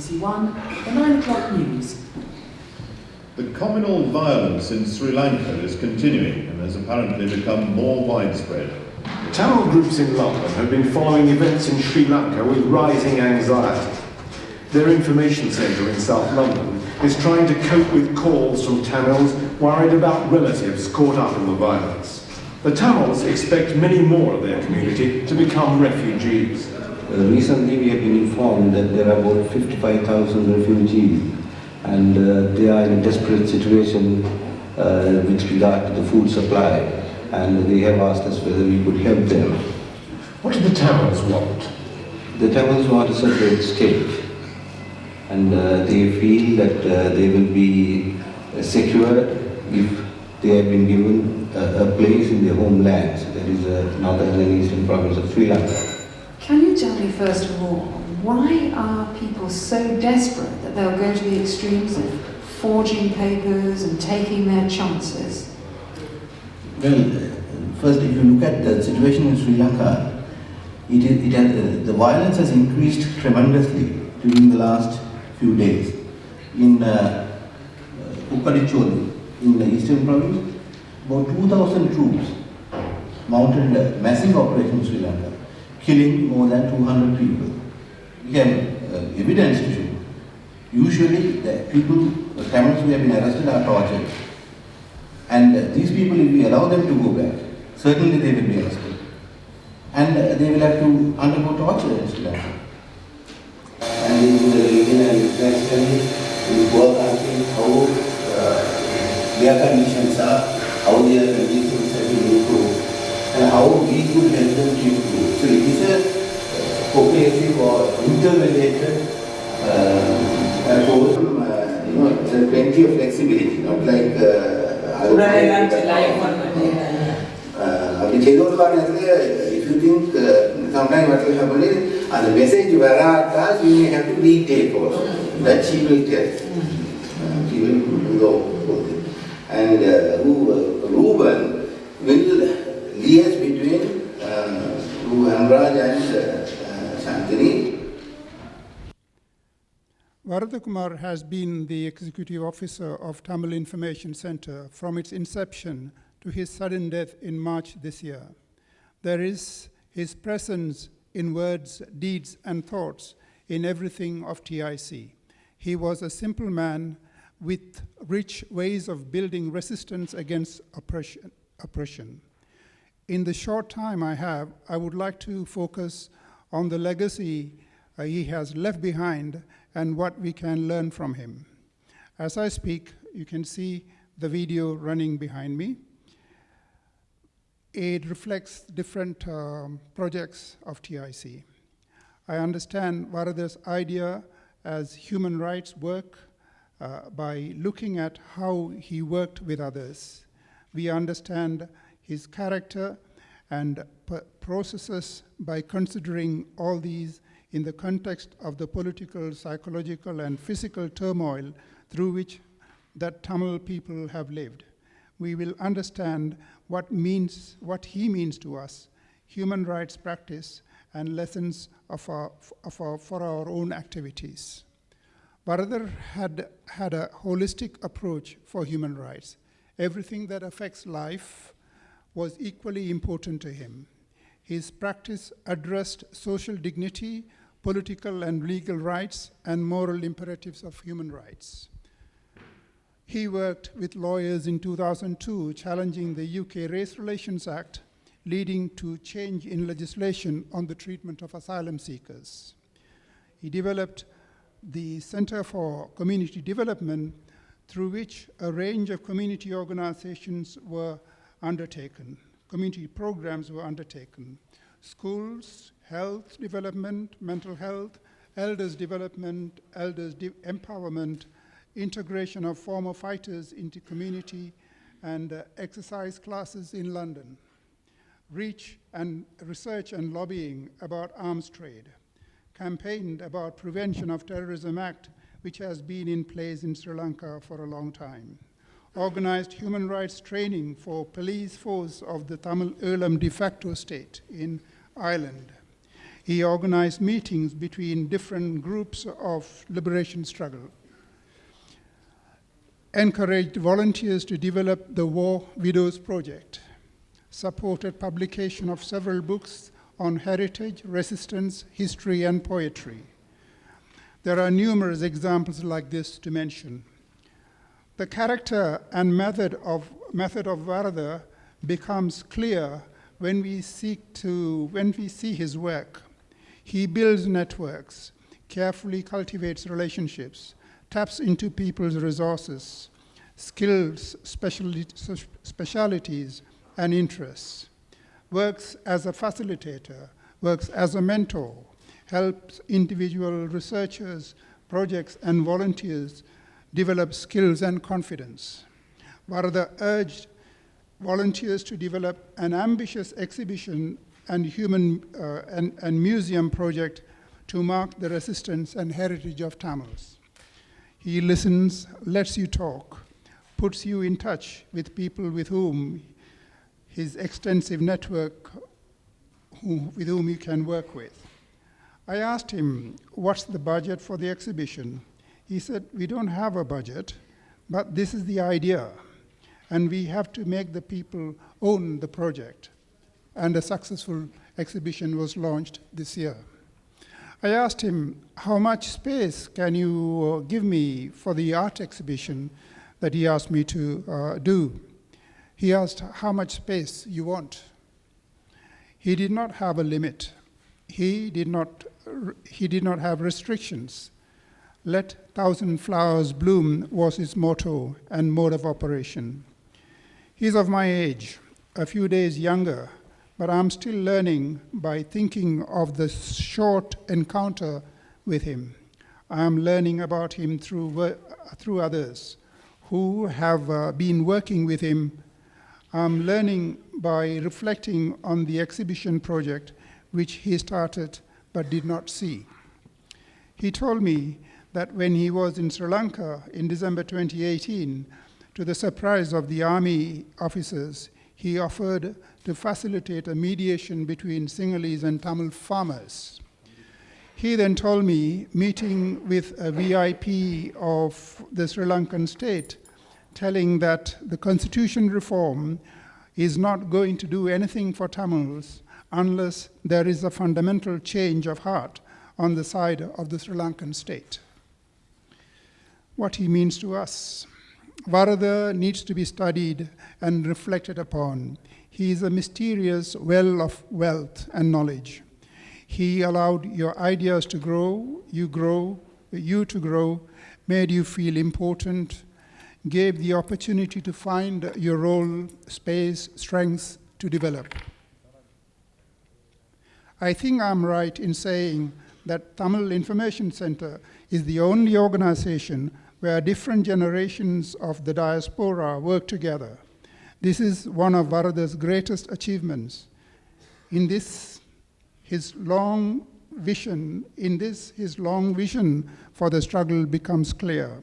BBC1, the 9 o'clock news. The communal violence in Sri Lanka is continuing and has apparently become more widespread. Tamil groups in London have been following events in Sri Lanka with rising anxiety. Their information centre in South London is trying to cope with calls from Tamils worried about relatives caught up in the violence. The Tamils expect many more of their community to become refugees. Recently we have been informed that there are about 55,000 refugees and they are in a desperate situation with regard to the food supply, and they have asked us whether we could help them. What do the Tamils want? The Tamils want a separate state, and they feel that they will be secured if they have been given a place in their homelands, that is the northern and eastern province of Sri Lanka. Can you tell me, first of all, why are people so desperate that they'll go to the extremes of forging papers and taking their chances? Well, first, if you look at the situation in Sri Lanka, the violence has increased tremendously during the last few days. In Ukadicholi, in the eastern province, about 2,000 troops mounted a massive operation in Sri Lanka, killing more than 200 people. We have evidence to show. Usually, the people, the Tamils who have been arrested are tortured. And these people, if we allow them to go back, certainly they will be arrested. And they will have to undergo torture in Sri Lanka. And in the region and internationally, in poor countries, how their conditions are, how their conditions have been improved, and how we could help them to improve. So it is a cohesive or interrelated approach. There is plenty of flexibility, not like if you think sometimes what will happen is the message Varadakumar you may have to retake also. That she will tell. She will do the whole thing. And Ruben will liaise between Amraj and Shantini. Varadakumar has been the executive officer of Tamil Information Centre from its inception to his sudden death in March this year. There is his presence in words, deeds, and thoughts in everything of TIC. He was a simple man with rich ways of building resistance against oppression. In the short time I have, I would like to focus on the legacy he has left behind and what we can learn from him. As I speak, you can see the video running behind me. It reflects different projects of TIC. I understand Varada's idea as human rights work by looking at how he worked with others. We understand his character and processes by considering all these in the context of the political, psychological, and physical turmoil through which that Tamil people have lived. We will understand what he means to us, human rights practice, and lessons for our own activities. Varada had a holistic approach for human rights. Everything that affects life was equally important to him. His practice addressed social dignity, political and legal rights, and moral imperatives of human rights. He worked with lawyers in 2002, challenging the UK Race Relations Act, leading to change in legislation on the treatment of asylum seekers. He developed the Center for Community Development, through which a range of community organizations were undertaken. Community programs were undertaken. Schools, health development, mental health, elders development, elders empowerment, integration of former fighters into community, and exercise classes in London. Research and lobbying about arms trade. Campaigned about Prevention of Terrorism Act, which has been in place in Sri Lanka for a long time. Organized human rights training for police force of the Tamil Elam de facto state in Ireland. He organized meetings between different groups of liberation struggle, encouraged volunteers to develop the War Widows Project, supported publication of several books on heritage, resistance, history, and poetry. There are numerous examples like this to mention. The character and method of Varada becomes clear when we see his work. He builds networks, carefully cultivates relationships, taps into people's resources, skills, specialities, and interests, works as a facilitator, works as a mentor, helps individual researchers, projects, and volunteers develop skills and confidence. Varada urged volunteers to develop an ambitious exhibition and museum project to mark the resistance and heritage of Tamils. He listens, lets you talk, puts you in touch with people with whom his extensive network, with whom you can work with. I asked him, what's the budget for the exhibition? He said, we don't have a budget, but this is the idea, and we have to make the people own the project. And a successful exhibition was launched this year. I asked him, how much space can you give me for the art exhibition that he asked me to do? He asked how much space you want. He did not have a limit. He did not have restrictions. Let 1,000 flowers bloom was his motto and mode of operation. He's of my age, a few days younger, but I'm still learning by thinking of the short encounter with him. I am learning about him through others who have been working with him. I'm learning by reflecting on the exhibition project which he started but did not see. He told me that when he was in Sri Lanka in December 2018, to the surprise of the army officers, he offered to facilitate a mediation between Sinhalese and Tamil farmers. He then told me, meeting with a VIP of the Sri Lankan state, telling that the constitution reform is not going to do anything for Tamils unless there is a fundamental change of heart on the side of the Sri Lankan state. What he means to us. Varada needs to be studied and reflected upon. He is a mysterious well of wealth and knowledge. He allowed your ideas to grow, you to grow, made you feel important, gave the opportunity to find your role, space, strengths to develop. I think I'm right in saying that Tamil Information Center is the only organization where different generations of the diaspora work together. This is one of Varada's greatest achievements. In this, his long vision for the struggle becomes clear.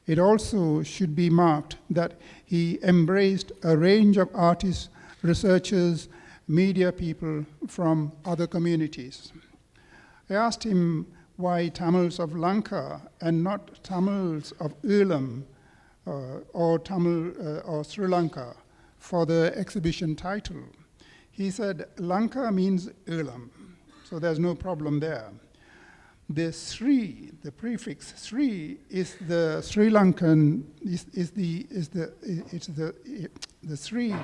It also should be marked that he embraced a range of artists, researchers, media people from other communities. I asked him why Tamils of Lanka and not Tamils of Ulam or Sri Lanka for the exhibition title. He said Lanka means Ulam, so there's no problem there. The Sri, the prefix Sri, is the Sri Lankan the Sri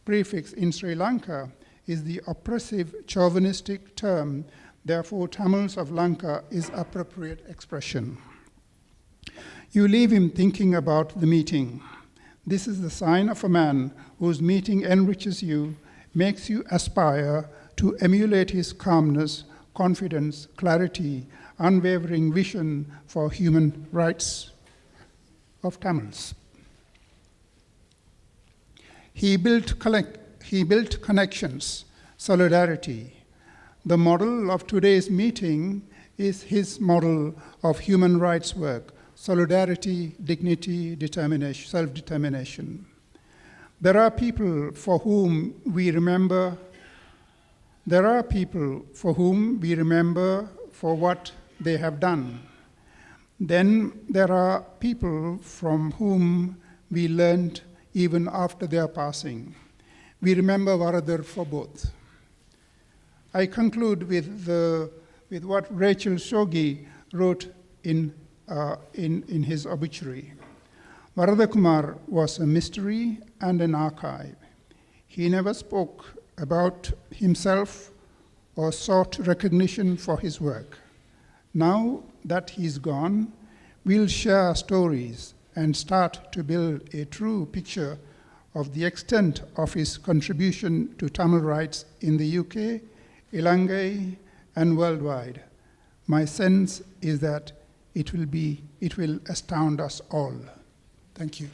prefix in Sri Lanka is the oppressive chauvinistic term. Therefore, Tamils of Lanka is appropriate expression. You leave him thinking about the meeting. This is the sign of a man whose meeting enriches you, makes you aspire to emulate his calmness, confidence, clarity, unwavering vision for human rights of Tamils. He built connections, solidarity. The model of today's meeting is his model of human rights work, solidarity, dignity, determination, self-determination. There are people for whom we remember There are people for whom we remember for what they have done. Then there are people from whom we learned even after their passing. We remember Varadar for both. I conclude with what Rachel Shogi wrote in his obituary. Varadakumar was a mystery and an archive. He never spoke about himself or sought recognition for his work. Now that he's gone, we'll share stories and start to build a true picture of the extent of his contribution to Tamil rights in the UK, Ilangai, and worldwide. My sense is that it will astound us all. Thank you.